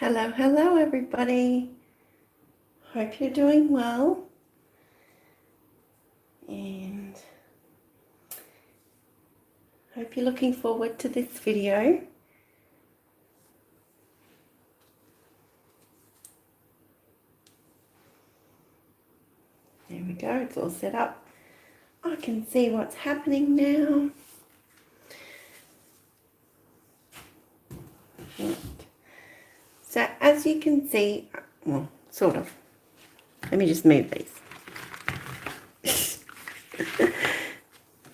Hello everybody. Hope you're doing well. And hope you're looking forward to this video. There we go, it's all set up. I can see what's happening now. Right. So as you can see, well, sort of. Let me just move these.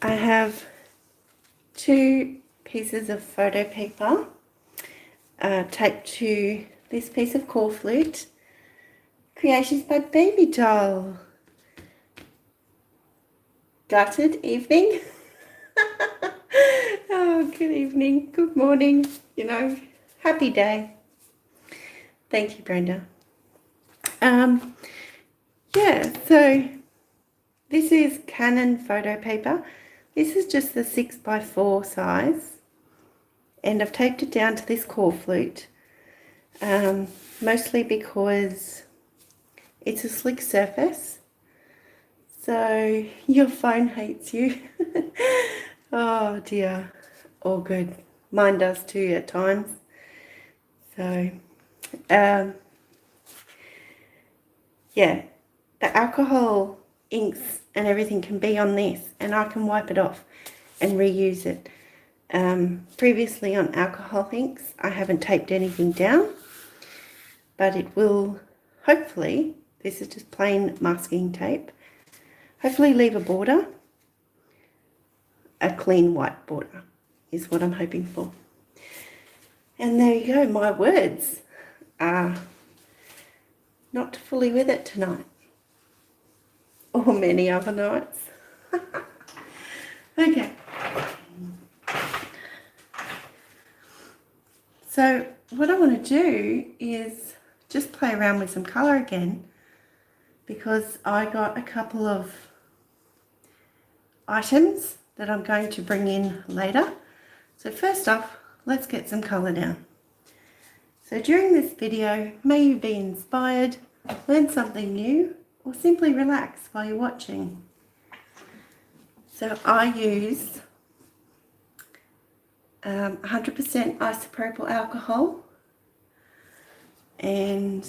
I have two pieces of photo paper taped to this piece of core flute. Creations by Baby Doll. Gutted evening. Oh, good evening, good morning, happy day. Thank you, Brenda. Yeah, so this is Canon photo paper. This is just the 6x4 size, and I've taped it down to this core flute, mostly because it's a slick surface, so your phone hates you. Oh dear, all good. Mine does too at times. So, yeah, the alcohol inks and everything can be on this, and I can wipe it off and reuse it. Previously on alcohol inks, I haven't taped anything down, but it will hopefully, this is just plain masking tape, hopefully leave a border. A clean white border is what I'm hoping for. And there you go, my words are not fully with it tonight, or many other nights. Okay. So what I want to do is just play around with some colour again, because I got a couple of items that I'm going to bring in later. So first off, let's get some colour down. So during this video, may you be inspired, learn something new, or simply relax while you're watching. So I use 100% isopropyl alcohol, and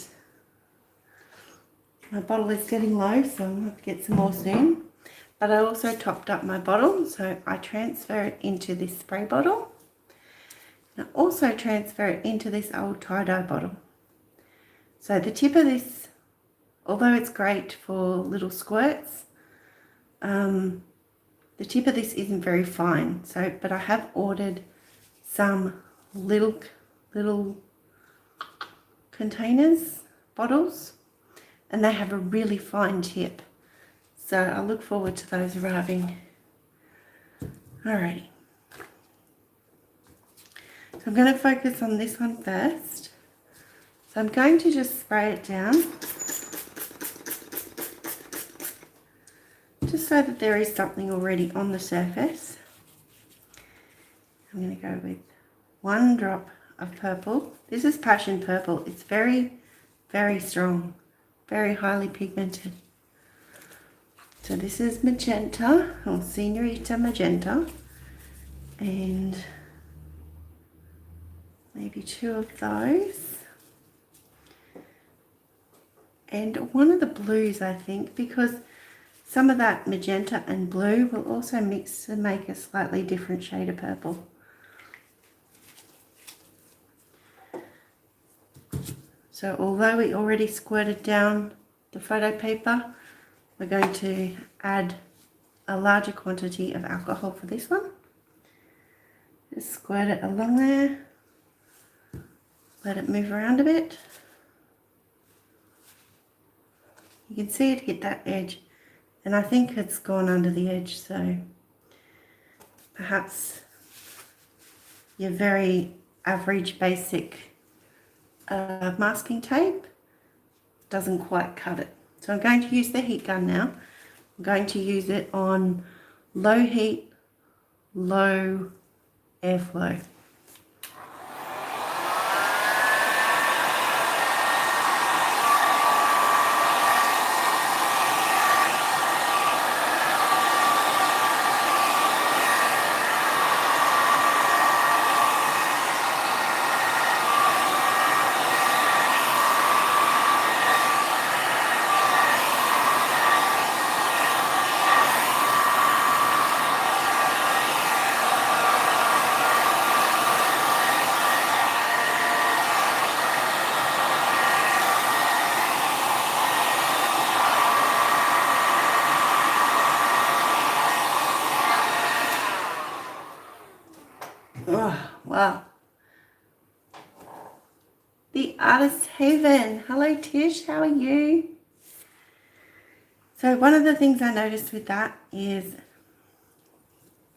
my bottle is getting low, so I'm going to get some more soon. But I also topped up my bottle, so I transfer it into this spray bottle. And I also transfer it into this old tie-dye bottle. So the tip of this, although it's great for little squirts, the tip of this isn't very fine. But I have ordered some little containers, bottles, and they have a really fine tip. So I look forward to those arriving. Alrighty. So I'm going to focus on this one first. So I'm going to just spray it down, just so that there is something already on the surface. I'm going to go with one drop of purple. This is passion purple. It's very, very strong, very highly pigmented. So this is magenta, or Senorita Magenta, and maybe two of those. And one of the blues, I think, because some of that magenta and blue will also mix to make a slightly different shade of purple. So although we already squirted down the photo paper, we're going to add a larger quantity of alcohol for this one. Just squirt it along there. Let it move around a bit. You can see it hit that edge, and I think it's gone under the edge, so perhaps your very average basic masking tape doesn't quite cut it. So I'm going to use the heat gun now. I'm going to use it on low heat, low airflow. Wow. The Artist's Heaven. Hello Tish, how are you? So one of the things I noticed with that is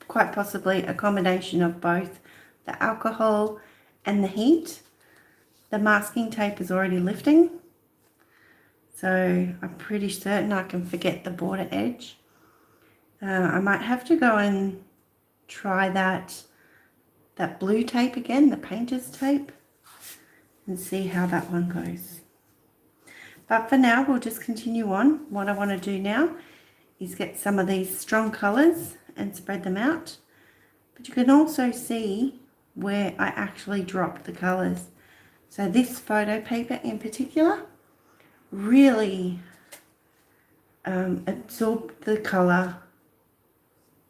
quite possibly a combination of both the alcohol and the heat. The masking tape is already lifting, so I'm pretty certain I can forget the border edge. I might have to go and try that blue tape again, the painter's tape, and see how that one goes. But for now, we'll just continue on. What I want to do now is get some of these strong colours and spread them out. But you can also see where I actually dropped the colours. So this photo paper in particular really absorbed the colour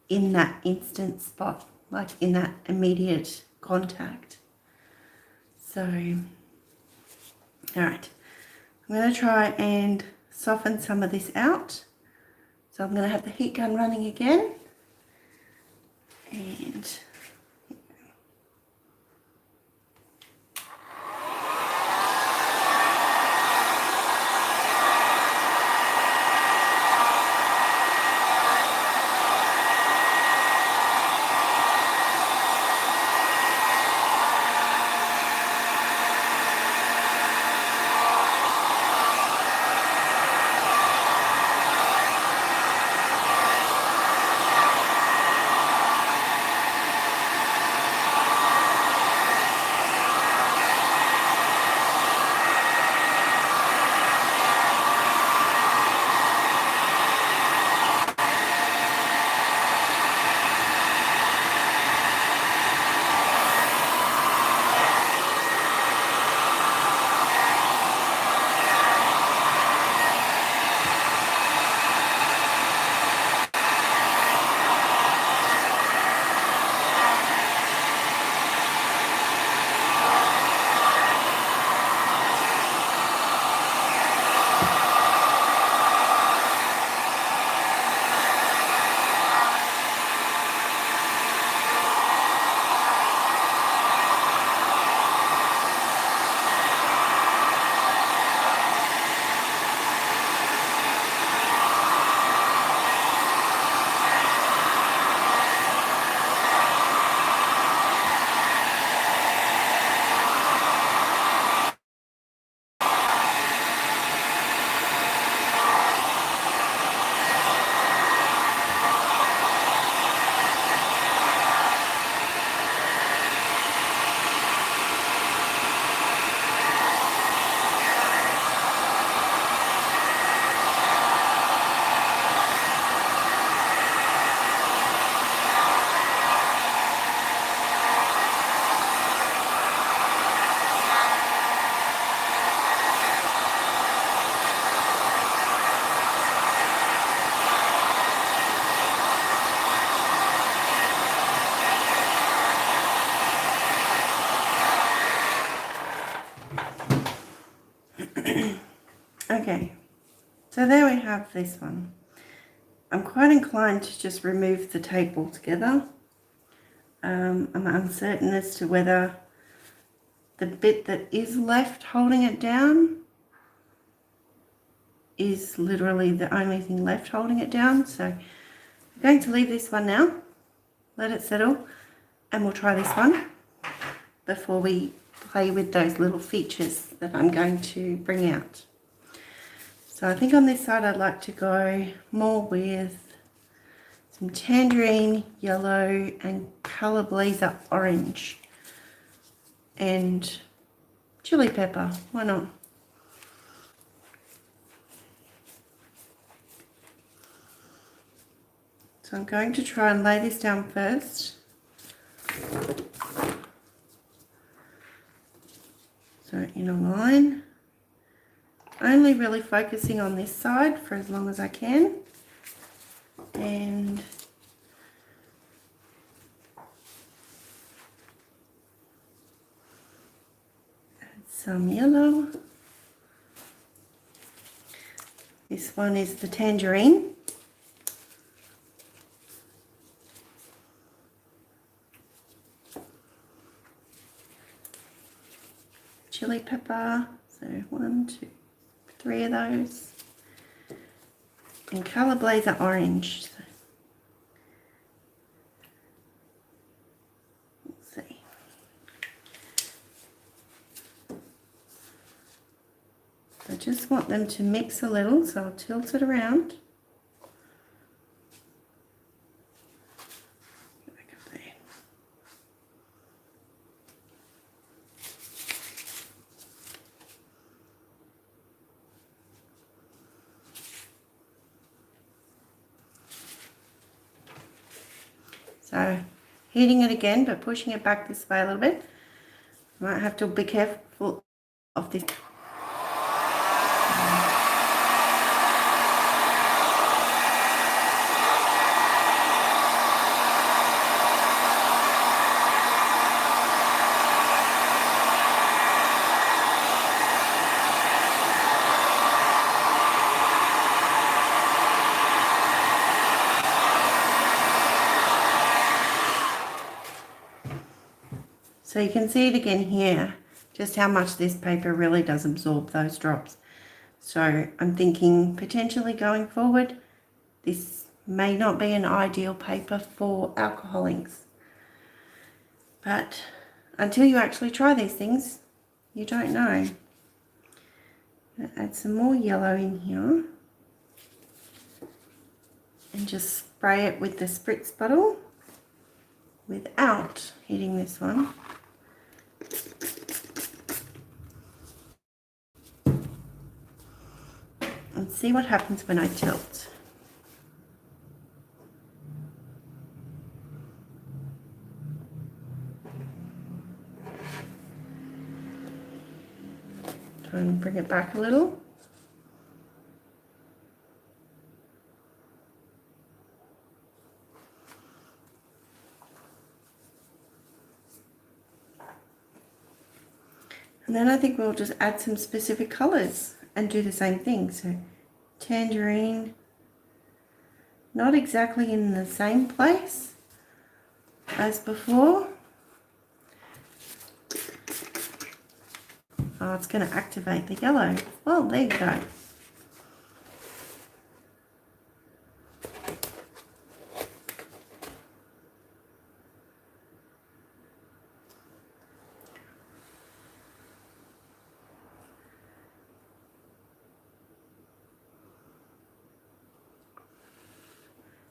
in that instant spot, like in that immediate contact. So, all right, I'm going to try and soften some of this out. So I'm going to have the heat gun running again. And okay, so there we have this one. I'm quite inclined to just remove the tape altogether. I'm uncertain as to whether the bit that is left holding it down is literally the only thing left holding it down. So I'm going to leave this one now, let it settle, and we'll try this one before we play with those little features that I'm going to bring out. So I think on this side I'd like to go more with some tangerine yellow and Colour Blazer orange and chili pepper, why not? So I'm going to try and lay this down first. So in a line, only really focusing on this side for as long as I can, and add some yellow. This one is the tangerine. chili pepper. So 1, 2, 3 of those. And Colour Blazer orange. So let's see. I just want them to mix a little, so I'll tilt it around. So heating it again, but pushing it back this way a little bit. Might have to be careful of this. So you can see it again here, just how much this paper really does absorb those drops. So I'm thinking potentially going forward, this may not be an ideal paper for alcohol inks. But until you actually try these things, you don't know. Add some more yellow in here. And just spray it with the spritz bottle without hitting this one. And see what happens when I tilt. Try and bring it back a little. And then I think we'll just add some specific colours and do the same thing. So tangerine, not exactly in the same place as before. Oh, it's going to activate the yellow. Well, there you go.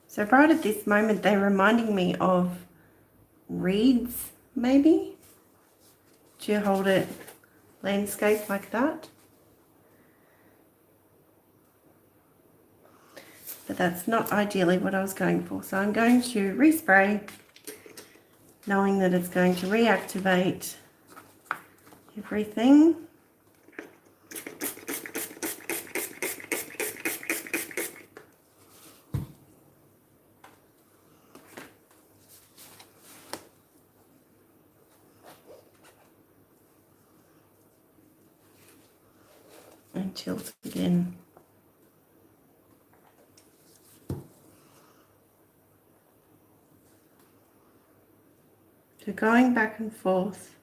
So right at this moment, they're reminding me of reeds, maybe. Do you hold it landscape like that? But that's not ideally what I was going for. So I'm going to respray, knowing that it's going to reactivate everything. And tilt again. So going back and forth,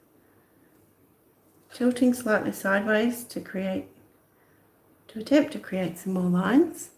tilting slightly sideways to attempt to create some more lines.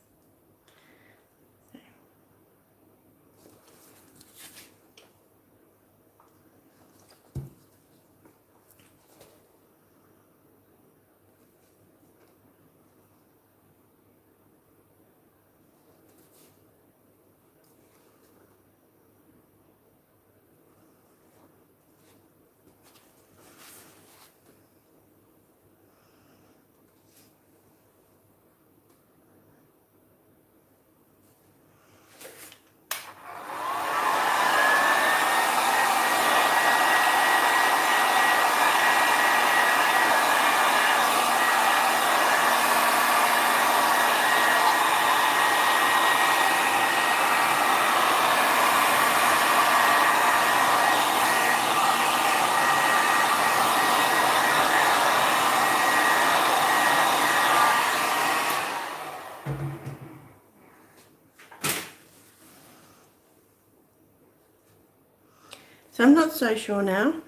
So I'm not so sure now.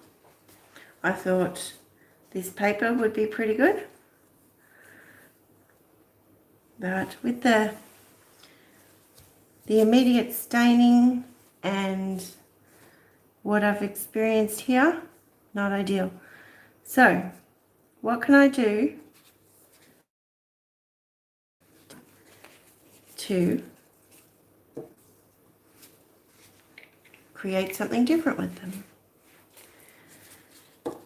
I thought this paper would be pretty good. But with the immediate staining and what I've experienced here, not ideal. So what can I do to create something different with them?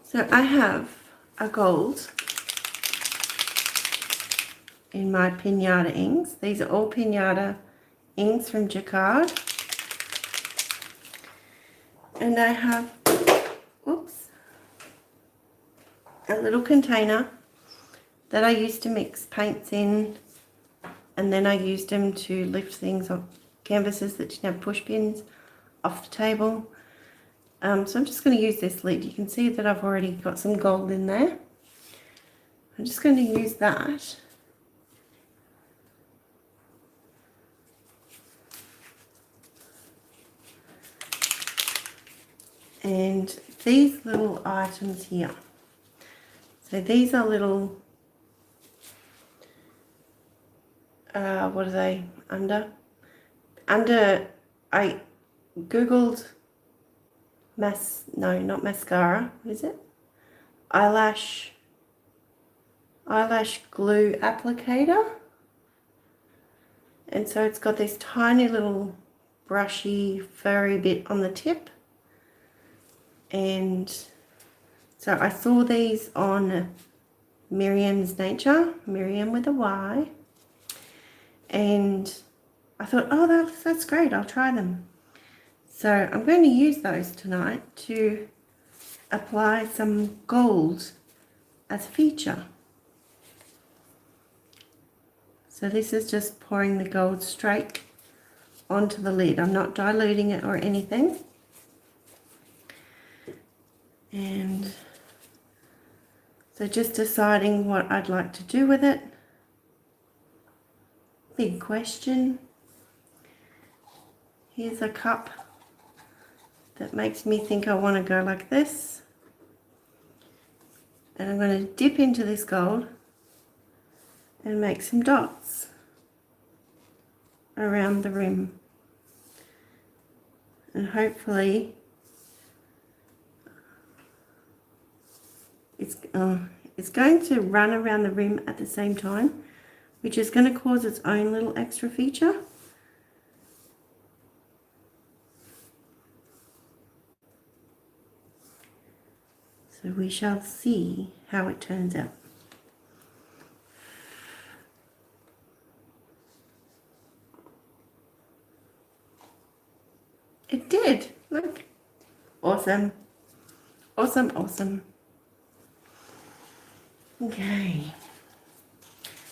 So I have a gold in my pinata inks. These are all pinata inks from Jacquard. And I have, oops, a little container that I used to mix paints in, and then I used them to lift things off canvases that didn't have push pins off the table. So I'm just going to use this lid. You can see that I've already got some gold in there. I'm just going to use that and these little items here. So these are little, what are they, under, I googled not mascara, what is it? Eyelash glue applicator. And so it's got this tiny little brushy furry bit on the tip. And so I saw these on Miriam's Nature, Miriam with a Y. And I thought, oh, that's great, I'll try them. So I'm going to use those tonight to apply some gold as a feature. So this is just pouring the gold straight onto the lid. I'm not diluting it or anything. And so just deciding what I'd like to do with it. Big question. Here's a cup that makes me think I want to go like this. And I'm going to dip into this gold and make some dots around the rim. And hopefully it's going to run around the rim at the same time, which is going to cause its own little extra feature. So we shall see how it turns out. It did. Look. Awesome. Awesome, awesome. Okay.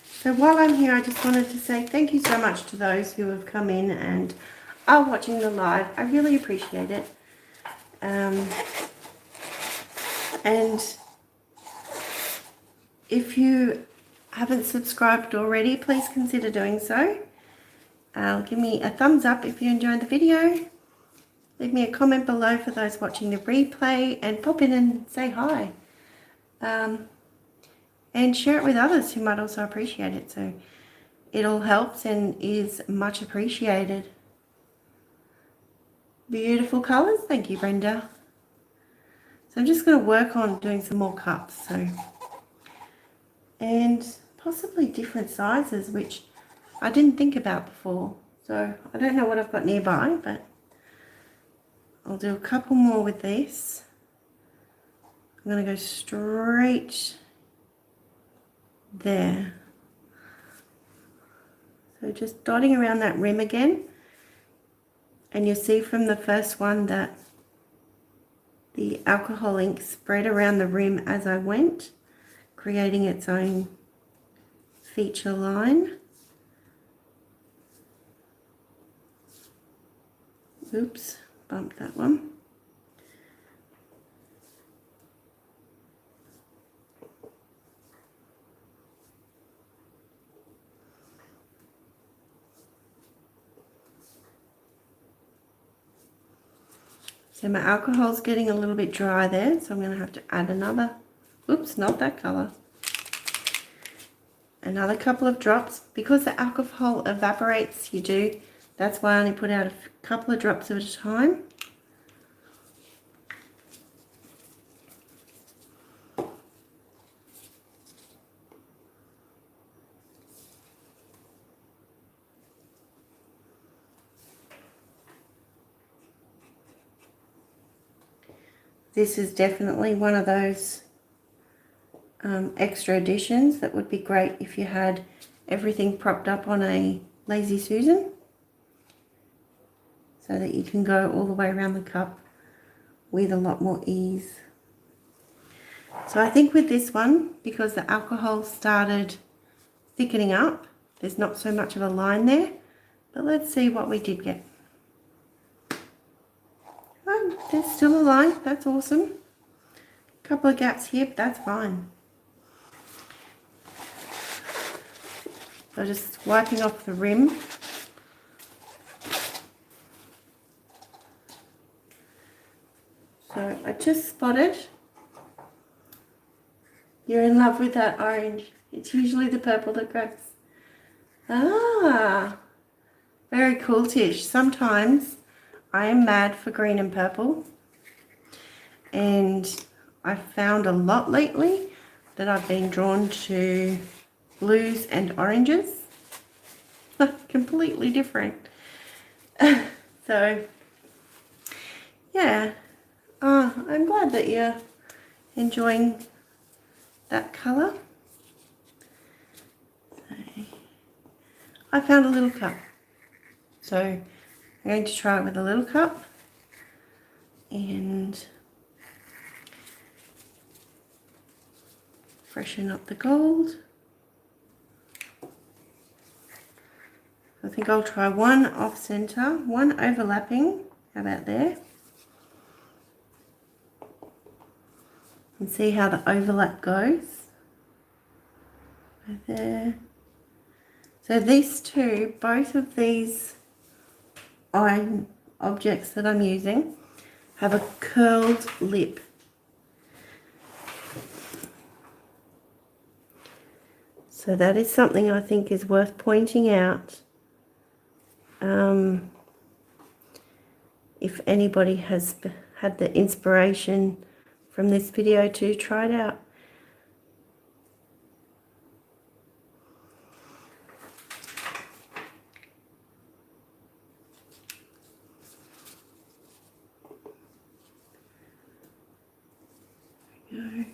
So while I'm here, I just wanted to say thank you so much to those who have come in and are watching the live. I really appreciate it. And if you haven't subscribed already, please consider doing so. Give me a thumbs up if you enjoyed the video. Leave me a comment below for those watching the replay, and pop in and say hi. And share it with others who might also appreciate it. So it all helps and is much appreciated. Beautiful colours. Thank you, Brenda. So I'm just going to work on doing some more cups. And possibly different sizes, which I didn't think about before. So I don't know what I've got nearby, but I'll do a couple more with this. I'm going to go straight there. So just dotting around that rim again. And you'll see from the first one that the alcohol ink spread around the rim as I went, creating its own feature line. Oops, bumped that one. So my alcohol's getting a little bit dry there, so I'm going to have to add another. Oops, not that colour. Another couple of drops. Because the alcohol evaporates, that's why I only put out a couple of drops at a time. This is definitely one of those extra additions that would be great if you had everything propped up on a Lazy Susan, so that you can go all the way around the cup with a lot more ease. So I think with this one, because the alcohol started thickening up, there's not so much of a line there, but let's see what we did get. Oh, there's still a line, that's awesome. Couple of gaps here, but that's fine. So just wiping off the rim. So I just spotted, you're in love with that orange. It's usually the purple that grabs. Ah, very cool, Tish. Sometimes I am mad for green and purple, and I've found a lot lately that I've been drawn to blues and oranges. Completely different. So, yeah. I'm glad that you're enjoying that colour. So, I found a little cup. So, I'm going to try it with a little cup. And freshen up the gold. I think I'll try one off center, one overlapping. How about there? And see how the overlap goes. Right there. So these two, both of these iron objects that I'm using, have a curled lip. So that is something I think is worth pointing out. If anybody has had the inspiration from this video to try it out. There we go.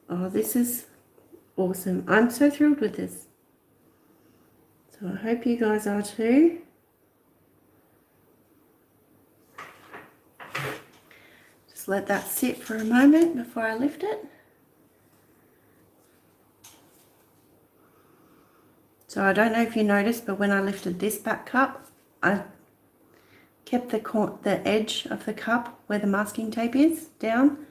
Oh, this is awesome. I'm so thrilled with this. So I hope you guys are too. Just let that sit for a moment before I lift it. So I don't know if you noticed, but when I lifted this back cup, I kept the edge of the cup where the masking tape is down.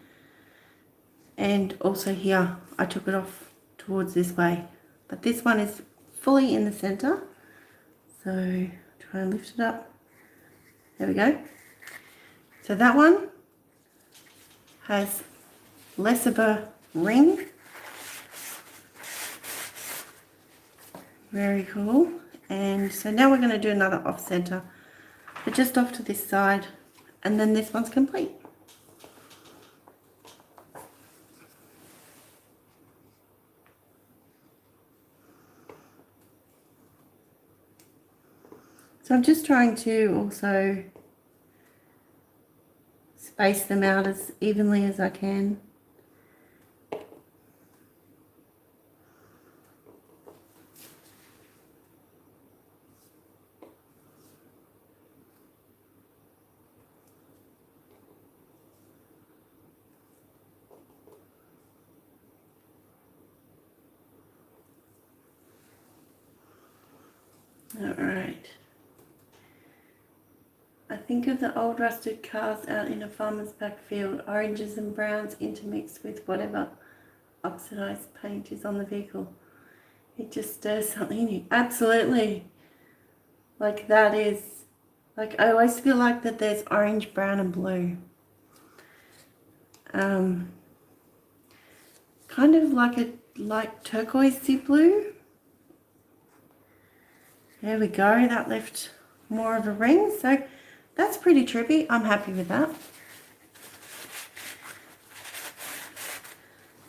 And also here, I took it off towards this way. But this one is fully in the center. So try and lift it up. There we go. So that one has less of a ring. Very cool. And so now we're going to do another off center, but just off to this side, and then this one's complete. So I'm just trying to also space them out as evenly as I can. All right. I think of the old rusted cars out in a farmer's backfield, oranges and browns intermixed with whatever oxidized paint is on the vehicle. It just stirs something in you. Absolutely. Like that is, like I always feel like that there's orange, brown and blue. kind of like a light turquoisey blue. There we go, that left more of a ring, so that's pretty trippy. I'm happy with that.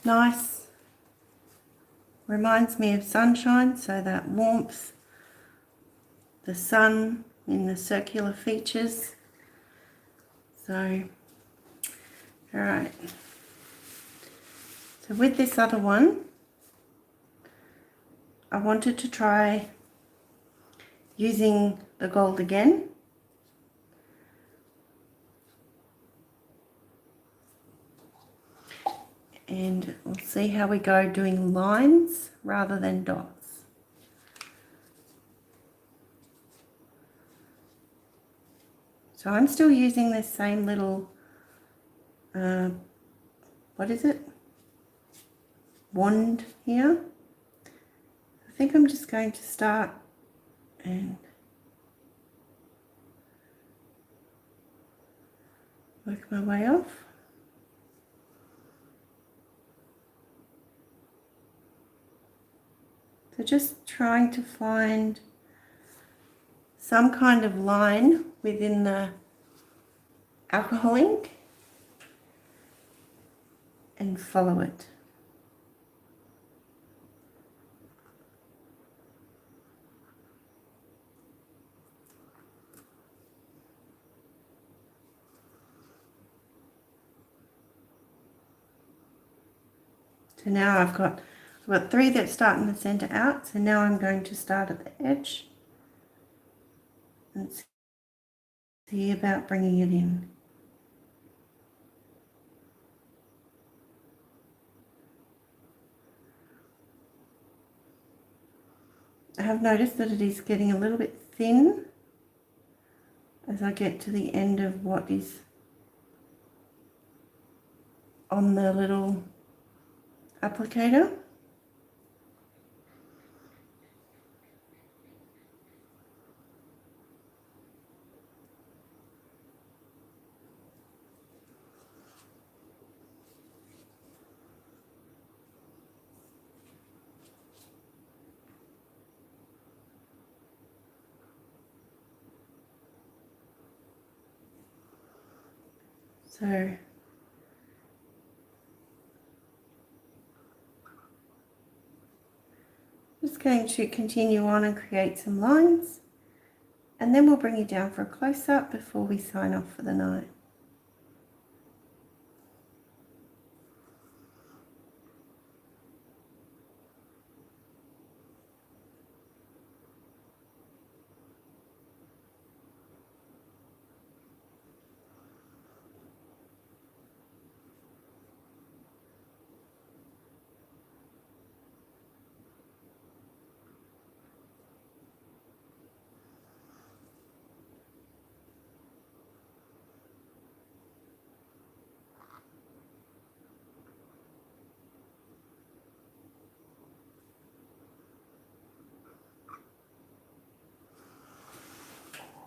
Nice. Reminds me of sunshine, so that warmth, the sun in the circular features. So, alright. So with this other one, I wanted to try using the gold again. And we'll see how we go doing lines rather than dots. So I'm still using this same little, what is it? Wand here. I think I'm just going to start and work my way off. So just trying to find some kind of line within the alcohol ink and follow it. So now I've got 3 that start in the center out, so now I'm going to start at the edge and see about bringing it in. I have noticed that it is getting a little bit thin as I get to the end of what is on the little applicator. So just going to continue on and create some lines, and then we'll bring you down for a close-up before we sign off for the night.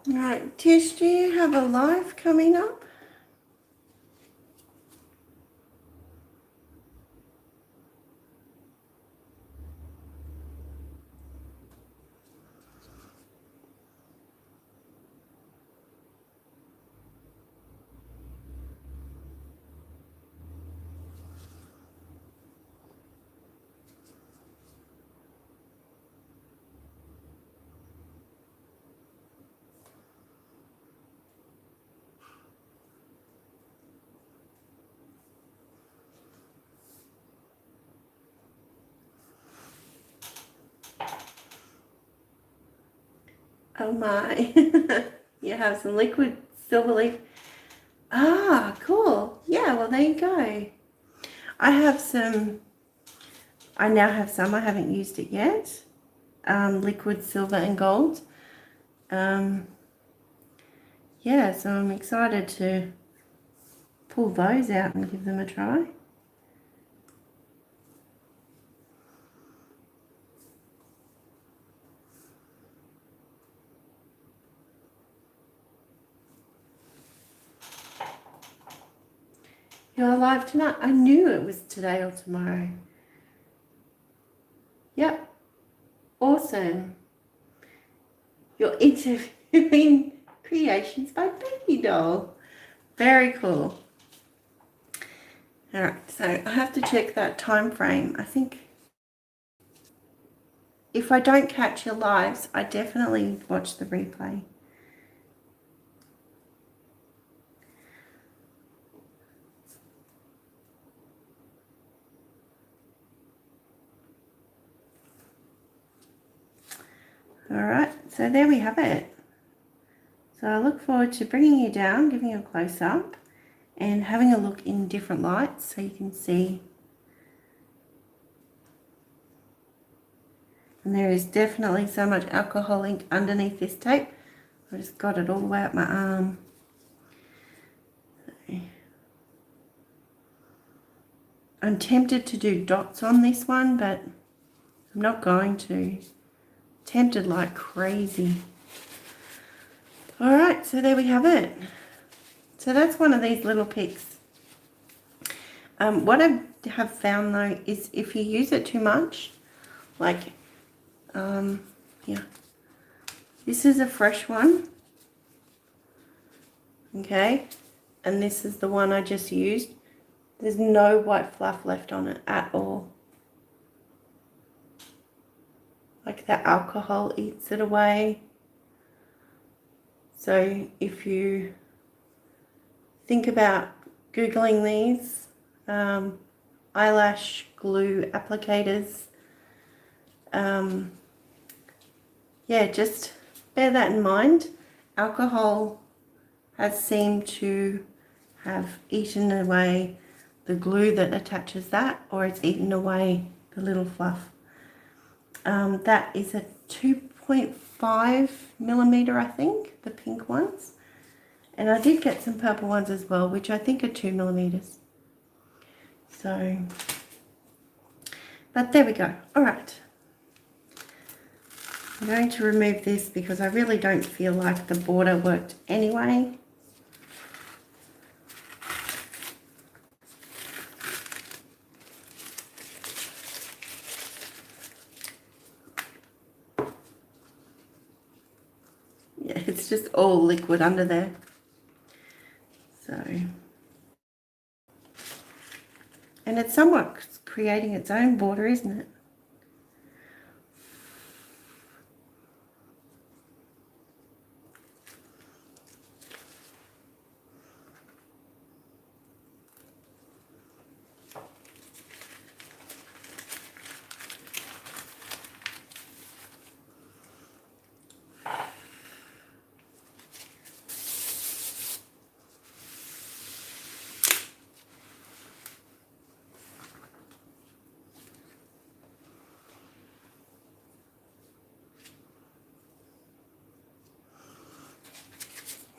Right, Tish, do you have a live coming up? Oh my, you have some liquid silver leaf. Ah, cool. Yeah, well, there you go. I have some, I now have some, I haven't used it yet. Liquid silver and gold. Yeah, so I'm excited to pull those out and give them a try. You're alive tonight. I knew it was today or tomorrow. Yep. Awesome. You're interviewing creations by Baby Doll. Very cool. All right, so I have to check that time frame. I think if I don't catch your lives, I definitely watch the replay. All right, so there we have it. So I look forward to bringing you down, giving you a close-up, and having a look in different lights so you can see. And there is definitely so much alcohol ink underneath this tape. I just got it all the way up my arm. I'm tempted to do dots on this one, but I'm not going to. Tempted like crazy. All right, so there we have it. So that's one of these little picks. What I have found though is if you use it too much, like, yeah, this is a fresh one, okay, and this is the one I just used. There's no white fluff left on it at all. Like the alcohol eats it away. So if you think about Googling these, eyelash glue applicators, yeah, just bear that in mind. Alcohol has seemed to have eaten away the glue that attaches that, or it's eaten away the little fluff. That is a 2.5 millimeter, I think, the pink ones. And I did get some purple ones as well, which I think are 2 millimeters. So, but there we go. All right. I'm going to remove this because I really don't feel like the border worked anyway. Yeah, it's just all liquid under there. So, and it's somewhat creating its own border, isn't it?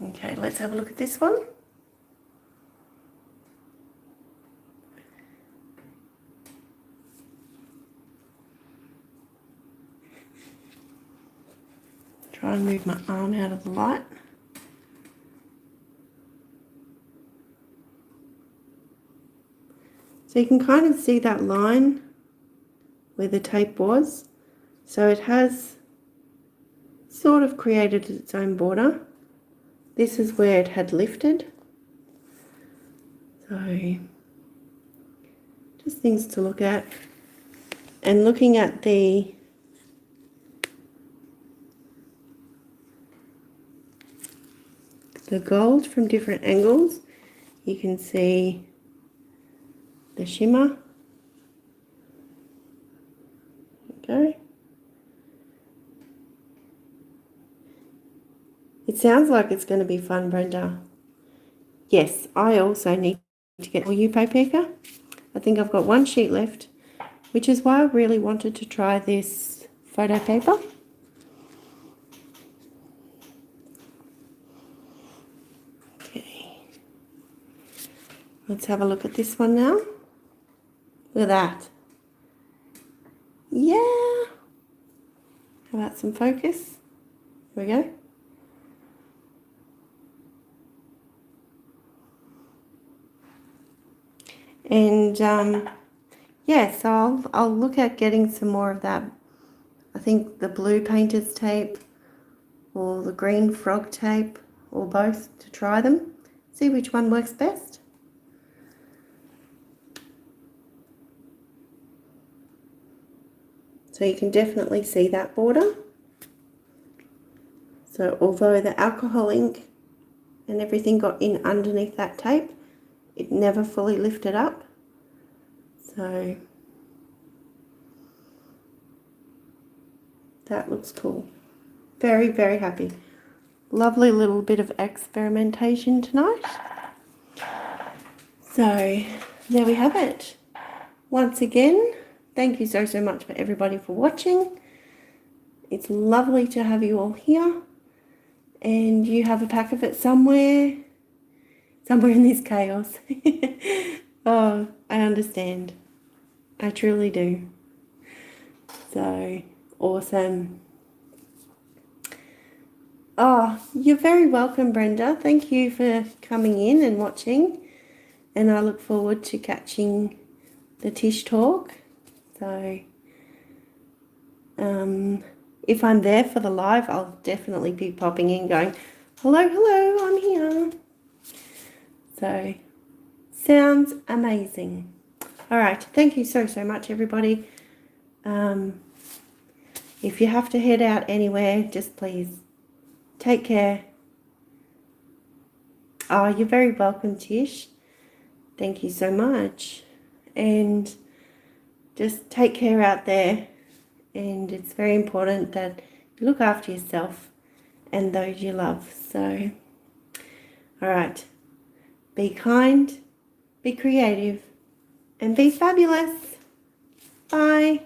Okay, let's have a look at this one. Try and move my arm out of the light. So you can kind of see that line where the tape was. So it has sort of created its own border. This is where it had lifted. So just things to look at. And looking at the gold from different angles, you can see the shimmer. Okay. It sounds like it's going to be fun, Brenda. Yes, I also need to get more U-Pay paper. I think I've got one sheet left, which is why I really wanted to try this photo paper. Okay. Let's have a look at this one now. Look at that. Yeah. How about some focus? Here we go. And yeah, so I'll look at getting some more of that. I think the blue painter's tape or the green frog tape or both to try them. See which one works best. So you can definitely see that border. So although the alcohol ink and everything got in underneath that tape, it never fully lifted up. So that looks cool. Very, very happy. Lovely little bit of experimentation tonight. So there we have it. Once again, thank you so much for everybody for watching. It's lovely to have you all here. And you have a pack of it somewhere in this chaos. Oh, I understand. I truly do. So awesome. Oh, you're very welcome, Brenda. Thank you for coming in and watching. And I look forward to catching the Tish talk. So if I'm there for the live, I'll definitely be popping in going, hello, hello, I'm here. So sounds amazing. All right. Thank you so much, everybody. If you have to head out anywhere, just please take care. Oh, you're very welcome, Tish. Thank you so much. And just take care out there. And it's very important that you look after yourself and those you love. So, all right. Be kind, be creative, and be fabulous. Bye.